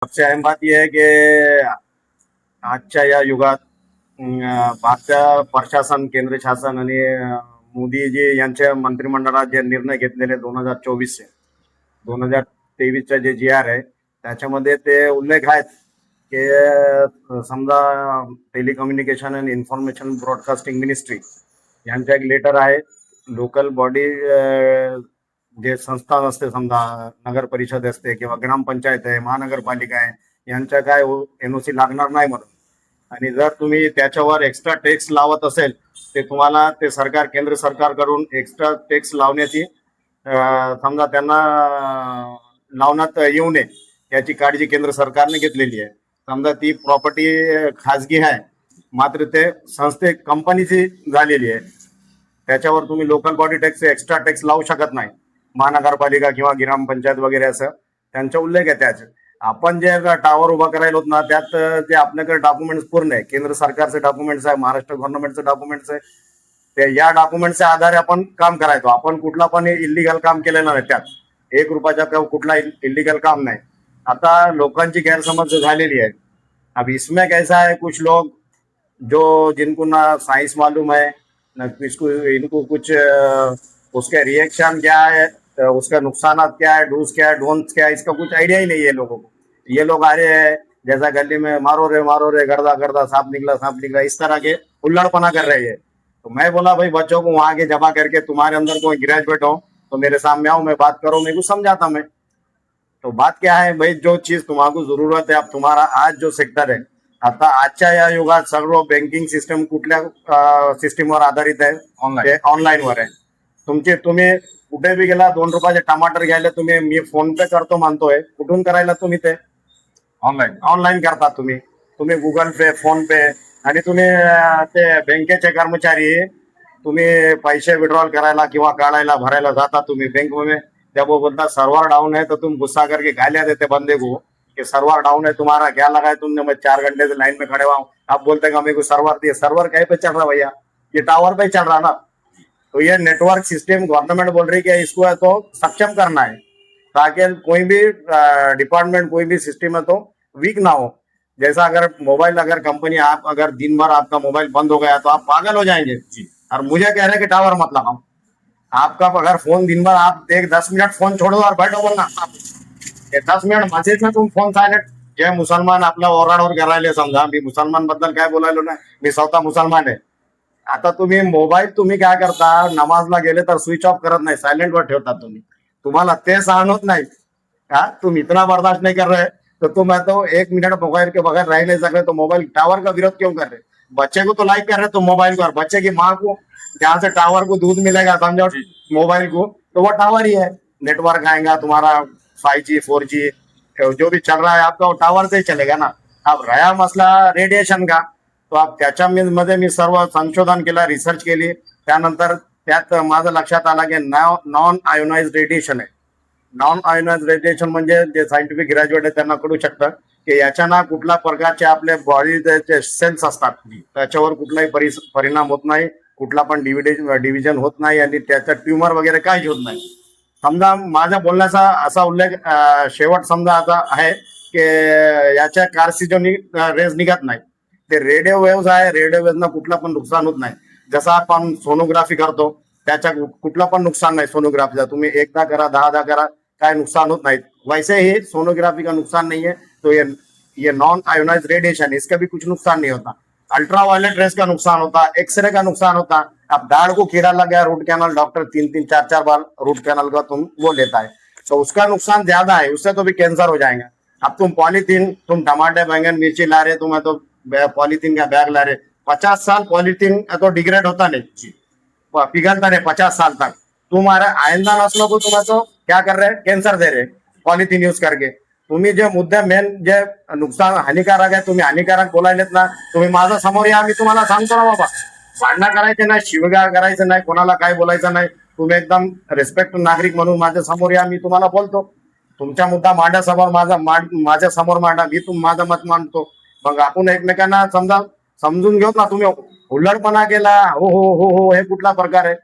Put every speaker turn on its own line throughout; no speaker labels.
सबसे अहम बात यह है कि आजच्या या युगात भारतीय प्रशासन, केंद्र शासन आणि मोदीजी यांच्या मंत्रिमंडळात जे निर्णय घेतलेले 2024 2023 जे जी आर आहे त्याच्यामध्ये ते उल्लेख आहेत की समजा telecommunication and information broadcasting ministry यांचं एक लेटर आहे. लोकल बॉडी जे संस्था असते, समजा नगर परिषद असते किंवा ग्रामपंचायत आहे, महानगरपालिका आहे, यांच्या काय एनओसी लागणार नाही म्हणून. आणि जर तुम्ही त्याच्यावर एक्स्ट्रा टॅक्स लावत असेल ते तुम्हाला ते सरकार, केंद्र सरकारकडून एक्स्ट्रा टॅक्स लावण्याची समजा त्यांना लावण्यात येऊ नये याची काळजी केंद्र सरकारने घेतलेली आहे. समजा ती प्रॉपर्टी खाजगी आहे मात्र ते संस्थे कंपनीची झालेली आहे, त्याच्यावर तुम्ही local body tax extra tax लावू शकत नाही. महानगरपालिका किंवा ग्रामपंचायत वगैरे असं त्यांचा उल्लेख आहे. त्याचे आपण जे टावर उभा करायला होत ना त्यात जे आपल्याकडे डॉक्युमेंट्स पूर्ण आहे, केंद्र सरकारचे डॉक्युमेंट्स आहे, महाराष्ट्र गव्हर्नमेंटचे डॉक्युमेंट्स आहे, ते या डॉक्युमेंटच्या आधारे आपण काम करायचो. आपण कुठला पण इलिगल काम केलेलं नाही, त्यात 1 रुपयाचा कुठला इलिगल काम नाही. आता लोकांची गैरसमज झालेली आहे. अब इसमें कैसा है, कुछ लोग जो जिनको ना साइंस मालूम है ना किसको, इनको कुछ उसके रिएक्शन क्या है, उसका नुकसानात क्या है, डूज क्या है, डोंट्स क्या है, इसका कुछ आइडिया ही नहीं है लोगों को. ये लोग आ रहे हैं जैसा गली में मारो रे गर्दा गर्दा सांप निकला, इस तरह के उल्लड़पना कर रहे हैं. तो मैं बोला भाई बच्चों को वहां के जमा करके तुम्हारे अंदर कोई ग्रेजुएट हो तो मेरे सामने आओ, मैं बात करो, मेरे को समझाता मैं. तो बात क्या है भाई, जो चीज तुम्हाला जरूरत आहे, अब तुम्हारा आज जो सेक्टर आहे, आता आजच्या या युगात सगळं बँकिंग सिस्टम कुठल्या सिस्टीमवर आधारित आहे, ऑनलाईन वर आहे. तुम्ही कुठे बी गेला 2 रुपयाचे टमाटर घ्यायला तुम्ही, मी फोन पे करतो मानतोय, कुठून करायला तुम्ही ते ऑनलाईन करता. तुम्ही गुगल पे, फोन पे, आणि तुम्ही ते बँकेचे कर्मचारी तुम्ही पैसे विड्रॉल करायला किंवा काढायला भरायला जाता तुम्ही बैंक में, जब वो बोलता सर्वर डाउन है तो तुम गुस्सा करके गालियां देते बंदे को कि सर्वर डाउन है तुम्हारा, क्या लगा है तुमने, मैं 4 घंटे से लाइन में खड़े हुआ हूँ. आप बोलते मेरे को सर्वर दिए, सर्वर कहीं पे चल रहा भैया, ये टावर पे चल रहा ना. तो ये नेटवर्क सिस्टम गवर्नमेंट बोल रही है इसको है तो सक्षम करना है ताकि कोई भी डिपार्टमेंट, कोई भी सिस्टम है तो वीक ना हो. जैसा अगर मोबाइल, अगर कंपनी, आप अगर दिन भर आपका मोबाइल बंद हो गया तो आप पागल हो जाएंगे जी. और मुझे कह रहे हैं कि टावर मत लगाओ. आपका अगर फोन दिन भर आप 10 मिनट फोन छोड़ो और बैठो, बोलना 10 मिनिट मध्येच ना तुम फोन सायलेंट. जे मुसलमान आपला ओरडावर करायला, समजा मी मुसलमान बद्दल काय बोलायलो ना, मी स्वतः मुसलमान आहे. आता तुम्ही मोबाईल तुम्ही काय करता, नमाजला गेले तर स्विच ऑफ करत नाही, सायलेंट वर ठेवता तुम्ही. तुम्हाला ते सहन होत नाही का, तुम इतना बर्दाश्त नहीं कर रहे तो तुम तो 1 मिनट मोबाइल के बगैर रह नहीं सकते, तो मोबाइल टावर का विरोध क्यों कर रहे. बच्चे को तो लाइक कर रहे तो मोबाइल को, और बच्चे की माँ को जहाँ से टावर को दूध मिलेगा समझो मोबाइल को, तो वो टावर ही है. नेटवर्क आएगा तुम्हारा 5G 4G जो भी चल रहा है आपका वो टावर से ही चलेगा ना. अब रहा मसला रेडिएशन का, तो आप त्याच्यामध्ये मी सर्व संशोधन केलं, रिसर्च केली, त्यानंतर त्यात माझं लक्षात आलं की नॉन आयोनाइज रेडिएशन आहे. नॉन आयोनाइज रेडिएशन म्हणजे जे सायंटिफिक ग्रॅज्युएट आहे त्यांना कळू शकतं की याच्यानं कुठल्या प्रकारचे आपले बॉडीचे सेल्स असतात त्याच्यावर कुठलाही परिणाम होत नाही, कुठला पण डिव्हिजन होत नाही आणि त्याचा ट्युमर वगैरे काहीच होत नाही. समजा माझ्या बोलण्याचा असा उल्लेख शेवट समजा असा आहे की याच्या कार्सिनोजेनिक रेज निघत नाही. ते रेडिओ वेव्स आहे, रेडिओ वेव्हना कुठला पण नुकसान होत नाही. जसं आपण सोनोग्राफी करतो त्याच्या कुठला पण नुकसान नाही सोनोग्राफीचा, तुम्ही एकदा करा 10दा करा काय नुकसान होत नाही. वैसे ही सोनोग्राफी का नुकसान नहीं है. तो ये नॉन आयोनाइज रेडिएशन, इसका भी कुछ नुकसान नहीं होता. अल्ट्रावायलेट रेस का नुकसान होता, एक्सरे का नुकसान होता. अब दाढ़ को कीड़ा लग गया, रूट कैनल, डॉक्टर 3-3 4-4 बार रूट कैनल का तुम वो लेता है, तो उसका नुकसान ज्यादा है, उससे तो भी कैंसर हो जाएगा. अब तुम पॉलीथीन, तुम टमाटर बैंगन मिर्ची ला रहे, तुम्हें तो पॉलीथीन का बैग ला रहे, 50 साल पॉलीथीन तो डिग्रेड होता नहीं, पिघलता नहीं 50 साल तक. तुम्हारा आइंदा नस्लों को तुम्हें तो क्या कर रहे हैं, कैंसर दे रहे पॉलिथिन यूज करके. तुम्ही जे मुद्दे मेन जे नुकसान हानिकारक आहे तुम्ही हानिकारक बोलायलेत ना, तुम्ही माझा समोर या, मी तुम्हाला सांगतो ना बाबा, भांडणं करायचे नाही, शिवगाळ करायचं नाही, कोणाला काय बोलायचं नाही. तुम्ही एकदम रिस्पेक्ट नागरिक म्हणून माझ्या समोर या, मी तुम्हाला बोलतो. तुमचा मुद्दा माझ्यासमोर माझ्या समोर मांडा, मी माझं मत मांडतो. मग आपण एकमेकांना समजून घेऊ ना. तुम्ही उल्लडपणा केला, हो हो हो हो, हे कुठला प्रकार आहे.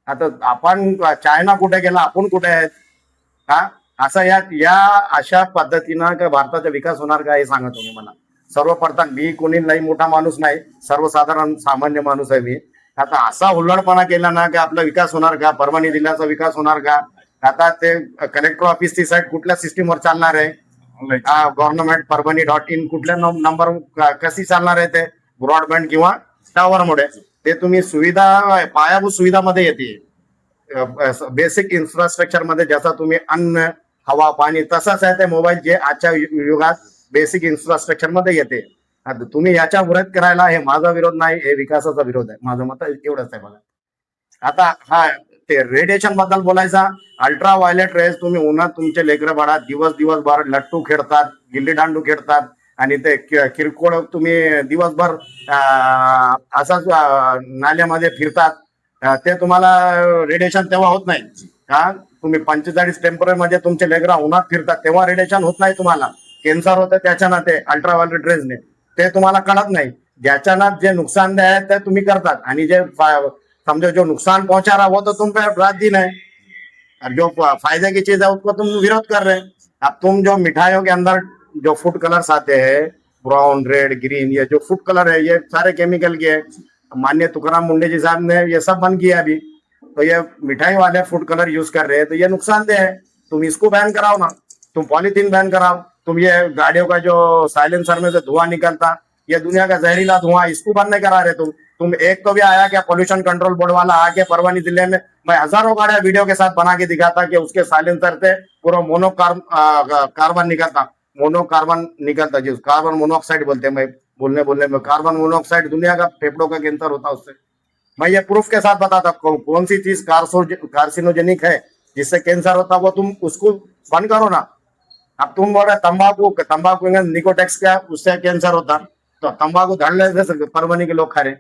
आता आपण चायना कुठे गेला, आपण कुठे आहेत हा. असं या अशा पद्धतीनं का भारताचा विकास होणार का हे सांगा तुम्ही मला. सर्वप्रथम मी कोणी लई मोठा माणूस नाही, सर्वसाधारण सामान्य माणूस आहे मी. आता असा हुल्लडपणा केला ना की आपला विकास होणार का, परभणी जिल्ह्याचा विकास होणार का. आता ते कलेक्टर ऑफिसची साईट कुठल्या सिस्टीमवर चालणार आहे, गव्हर्नमेंट परभणी .in कुठल्या नंबर कशी चालणार आहे, ते ब्रॉडबँड किंवा टावरमुळे. ते तुम्ही सुविधा पायाभूत सुविधामध्ये येते, बेसिक इन्फ्रास्ट्रक्चर मध्ये. जसा तुम्ही अन्न, हवा, पाणी, तसंच आहे ते मोबाईलचे आजच्या युगात बेसिक इन्फ्रास्ट्रक्चर मध्ये येते. आता तुम्ही याच्या विरोध करायला, हे माझा विरोध नाही, हे विकासाचा विरोध आहे. माझं मत एवढंच आहे बघा. आता हा ते रेडिएशन बद्दल बोलायचा, अल्ट्रा व्हायलेट रेज. तुम्ही उन्हात तुमचे लेकरं बाळा दिवसभर लट्टू खेळतात, गिल्ली दांडू खेळतात, आणि ते किरकोळ तुम्ही दिवसभर असाच नाल्यामध्ये फिरतात. ते तुम्हाला रेडिएशन तेव्हा होत नाही का. तुम्ही 45 टेम्परेचर मध्ये तुमचे लेकरं उन्हात फिरतात तेव्हा रेडिएशन होत नाही तुम्हाला. कॅन्सर होतं त्याच्यानं, ते अल्ट्रा व्हायलेट रेजने. ते तुम्हाला कळत नाही. ज्याच्यानं जे नुकसानदायक आहे ते तुम्ही करतात, आणि जे समझो जो नुकसान पहुंचा रहा वो तो तुम पे रात दिन है, और जो फायदे की चीज है उसको तुम विरोध कर रहे हैं. अब तुम जो मिठाइयों के अंदर जो फूड कलर्स आते हैं, ब्राउन, रेड, ग्रीन, ये जो फूड कलर है ये सारे केमिकल के हैं. माननीय तुकाराम मुंडे जी साहब ने ये सब बंद किया अभी. तो ये मिठाई वाले फूड कलर यूज कर रहे हैं, तो ये नुकसानदेह है. तुम इसको बैन कराओ ना, तुम पॉलिथीन बैन कराओ. तुम ये गाड़ियों का जो साइलेंसर में से धुआं निकलता, ये दुनिया का जहरीला धुआं, इसको बंद नहीं करा रहे तुम एक तो भी आया क्या पोल्यूशन कंट्रोल बोर्ड वाला आके परभणी जिले में. मैं हजारों गाड़ियां वीडियो के साथ बना के दिखाता कि उसके साइलेंसर से पूरा कार्बन निकलता, मोनोकार्बन निकलता, जिस कार्बन मोनोऑक्साइड बोलते हैं. मैं बोलने में कार्बन मोनोऑक्साइड दुनिया का फेफड़ों का कैंसर होता है उससे. मैं ये प्रूफ के साथ बताता कौन सी चीज कार्सिनोजेनिक है जिससे कैंसर होता, वो तुम उसको बंद करो ना. अब तुम बोल रहे तंबाकू निकोटेक्स का, उससे कैंसर होता, तो तंबाकू धड़ ले परभणी के लोग खा रहे.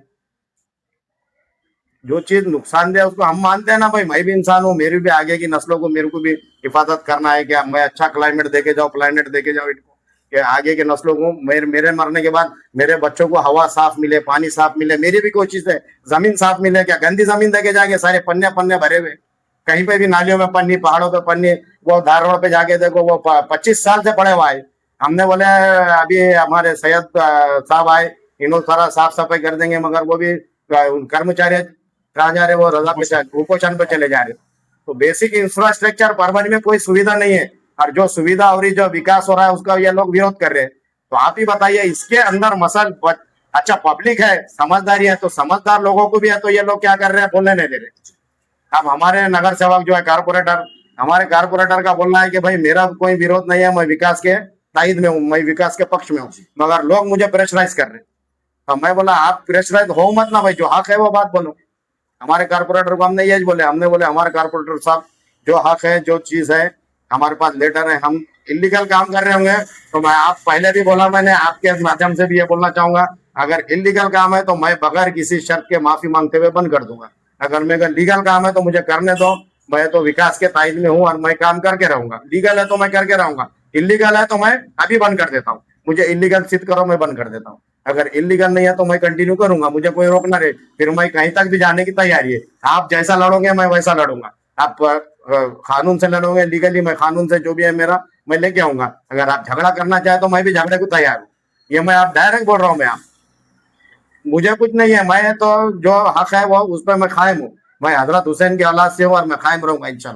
जो चीज नुकसानदेह उसको हम मानते हैं ना भाई. मैं भी इंसान हूँ, मेरी भी आगे की नस्लों को मेरे को भी हिफाजत करना है. क्या मैं अच्छा प्लेनेट देके जाऊँ इनको, कि आगे के नस्लों को मेरे मरने के बाद मेरे बच्चों को हवा साफ मिले, पानी साफ मिले. मेरी भी कोशिश है जमीन साफ मिले. क्या गंदी जमीन देके जाके सारे पन्ने पन्ने भरे हुए, कहीं पे भी नालियों में पन्नी, पहाड़ों पे पन्नी. वो धार रोड पे जाके देखो, वो 25 साल से पड़े हुआ है. हमने बोले अभी हमारे सैयद साहब आए, इन्होंने सारा साफ सफाई कर देंगे, मगर वो भी कर्मचारी कहा जा रहे, वो रजा पे कुपोषण पे चले जा रहे. तो बेसिक इंफ्रास्ट्रक्चर परभणी में कोई सुविधा नहीं है, और जो सुविधा और जो विकास हो रहा है उसका ये लोग विरोध कर रहे हैं. तो आप ही बताइए, इसके अंदर मसल अच्छा पब्लिक है, समझदारी है, तो समझदार लोगों को भी है, तो ये लोग क्या कर रहे हैं, बोलने नहीं दे रहे. अब हमारे नगर सेवक जो है कारपोरेटर, हमारे कारपोरेटर का बोलना है कि भाई मेरा कोई विरोध नहीं है, मैं विकास के ताइद में हूँ, मैं विकास के पक्ष में हूँ, मगर लोग मुझे प्रेशराइज कर रहे हैं. तो मैं बोला आप प्रेशराइज हो मत ना भाई, जो हक है वो बात बोलो. हमारे कारपोरेटर को हमने यही बोले, हमने बोले हमारे कारपोरेटर साहब जो हक है, जो चीज है, हमारे पास लेटर है, हम इलीगल काम कर रहे होंगे तो मैं, आप पहले भी बोला, मैंने आपके माध्यम से भी ये बोलना चाहूंगा, अगर इलीगल काम है तो मैं बगैर किसी शर्त के माफी मांगते हुए बंद कर दूंगा. अगर मेरा लीगल काम है तो मुझे करने दो, मैं तो विकास के ताइद में हूँ और मैं काम करके रहूंगा. लीगल है तो मैं करके रहूंगा, इलीगल है तो मैं अभी बंद कर देता हूँ. मुझे इलीगल सिद्ध करो, मैं बंद कर देता हूँ. अगर इलीगल नहीं है तो मैं कंटिन्यू करूंगा, मुझे कोई रोकना रहे, फिर मैं कहीं तक भी जाने की तैयारी है. आप जैसा लड़ोगे मैं वैसा लड़ूंगा. आप कानून से लड़ोगे, लीगली मैं कानून से जो भी है मेरा मैं लेके आऊंगा. अगर आप झगड़ा करना चाहे तो मैं भी झगड़े को तैयार हूँ. ये मैं आप डायरेक्ट बोल रहा हूँ. मैं आप, मुझे कुछ नहीं है, मैं तो जो हक है वो उस पर मैं कायम हूँ. मैं हजरत हुसैन की औलाद से हूँ और मैं कायम रहूंगा इंशाल्लाह.